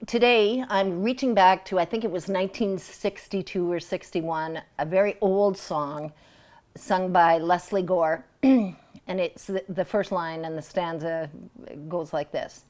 Today, I'm reaching back to, I think it was 1962 or 61, a very old song sung by Leslie Gore. And it's the first line in the stanza goes like this.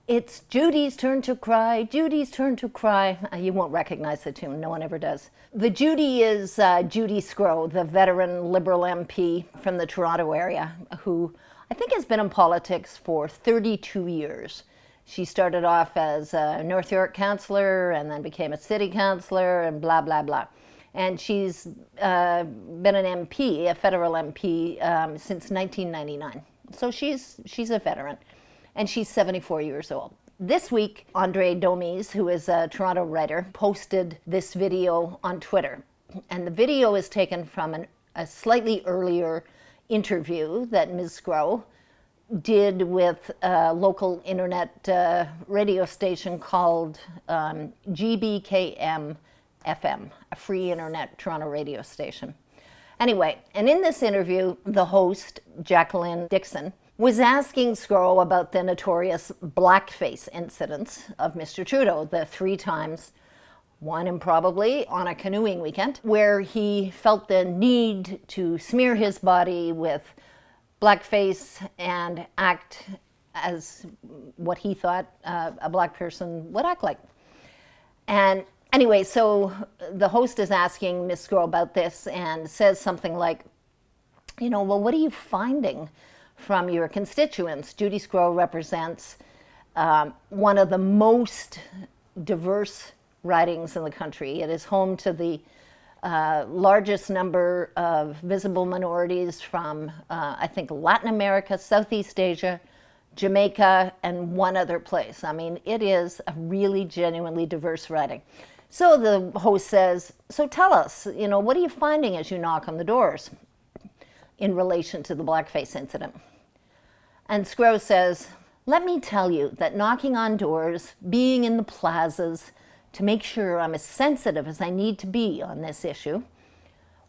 It's Judy's turn to cry, Judy's turn to cry. You won't recognize the tune, no one ever does. The Judy is Judy Sgro, the veteran Liberal MP from the Toronto area, who I think has been in politics for 32 years. She started off as a North York councillor and then became a city councillor and blah, blah, blah. And she's been an MP, a federal MP, since 1999. So she's a veteran. And she's 74 years old. This week, Andre Domies, who is a Toronto writer, posted this video on Twitter. And the video is taken from a slightly earlier interview that Ms. Sgro did with a local internet radio station called GBKM FM, a free internet Toronto radio station. Anyway, and in this interview, the host, Jacqueline Dixon, was asking Sgro about the notorious blackface incidents of Mr. Trudeau, the 3 times, one improbably on a canoeing weekend, where he felt the need to smear his body with blackface and act as what he thought a black person would act like. And anyway, so the host is asking Ms. Sgro about this and says something like, well, what are you finding from your constituents? Judy Sgro represents one of the most diverse ridings in the country. It is home to the largest number of visible minorities from, I think, Latin America, Southeast Asia, Jamaica, and one other place. I mean, it is a really genuinely diverse riding. So the host says, so tell us, what are you finding as you knock on the doors in relation to the blackface incident? And Sgro says, let me tell you that knocking on doors, being in the plazas, to make sure I'm as sensitive as I need to be on this issue,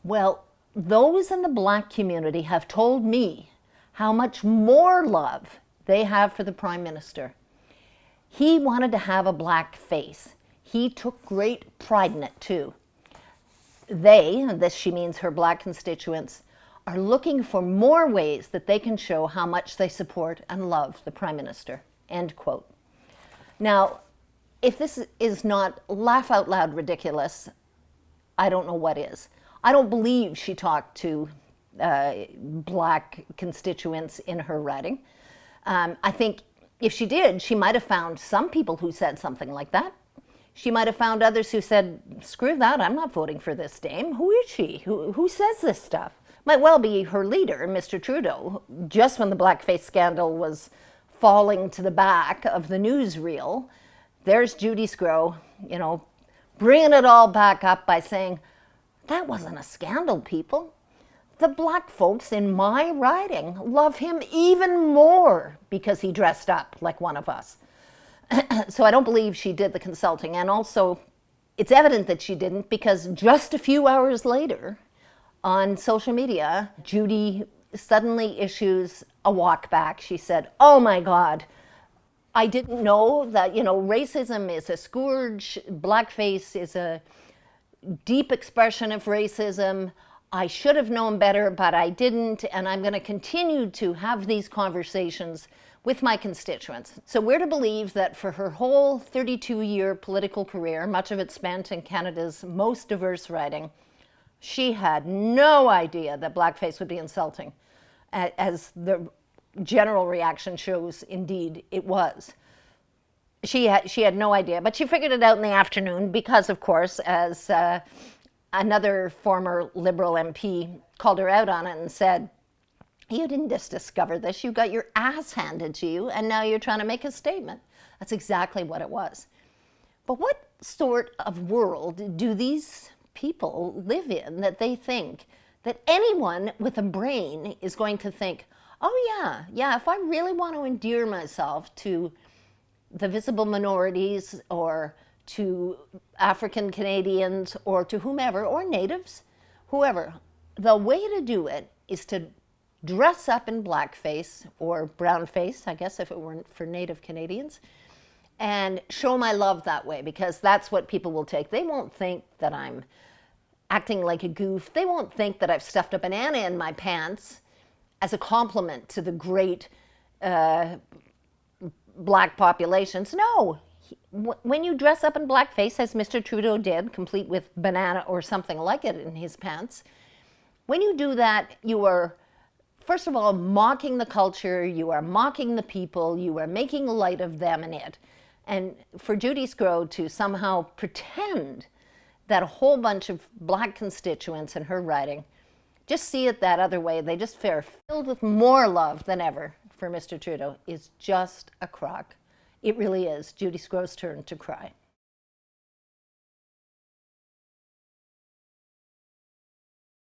well, those in the black community have told me how much more love they have for the Prime Minister. He wanted to have a black face. He took great pride in it too. They, and this she means her black constituents, are looking for more ways that they can show how much they support and love the Prime Minister, end quote. Now, if this is not laugh out loud ridiculous, I don't know what is. I don't believe she talked to black constituents in her riding. I think if she did, she might have found some people who said something like that. She might have found others who said, screw that, I'm not voting for this dame. Who is she? Who says this stuff? Might well be her leader, Mr. Trudeau, just when the blackface scandal was falling to the back of the newsreel. There's Judy Sgro, bringing it all back up by saying, that wasn't a scandal, people. The black folks in my riding love him even more because he dressed up like one of us. So I don't believe she did the consulting. And also, it's evident that she didn't because just a few hours later, on social media, Judy suddenly issues a walk back. She said, oh my God, I didn't know that, racism is a scourge, blackface is a deep expression of racism. I should have known better, but I didn't, and I'm going to continue to have these conversations with my constituents. So we're to believe that for her whole 32-year political career, much of it spent in Canada's most diverse riding, she had no idea that blackface would be insulting, as the general reaction shows. Indeed it was. She had no idea, but she figured it out in the afternoon because, of course, as another former Liberal MP called her out on it and said, you didn't just discover this, you got your ass handed to you, and now you're trying to make a statement. That's exactly what it was. But what sort of world do these people live in that they think that anyone with a brain is going to think, oh yeah, if I really want to endear myself to the visible minorities or to African Canadians or to whomever, or natives, whoever, the way to do it is to dress up in blackface or brownface, I guess if it weren't for Native Canadians, and show my love that way, because that's what people will take. They won't think that I'm acting like a goof. They won't think that I've stuffed a banana in my pants as a compliment to the great black populations. No. When you dress up in blackface, as Mr. Trudeau did, complete with banana or something like it in his pants, when you do that, you are, first of all, mocking the culture, you are mocking the people, you are making light of them and it. And for Judy Sgro to somehow pretend that a whole bunch of black constituents in her riding just see it that other way, they just fare filled with more love than ever for Mr. Trudeau, is just a crock. It really is Judy Sgro's turn to cry.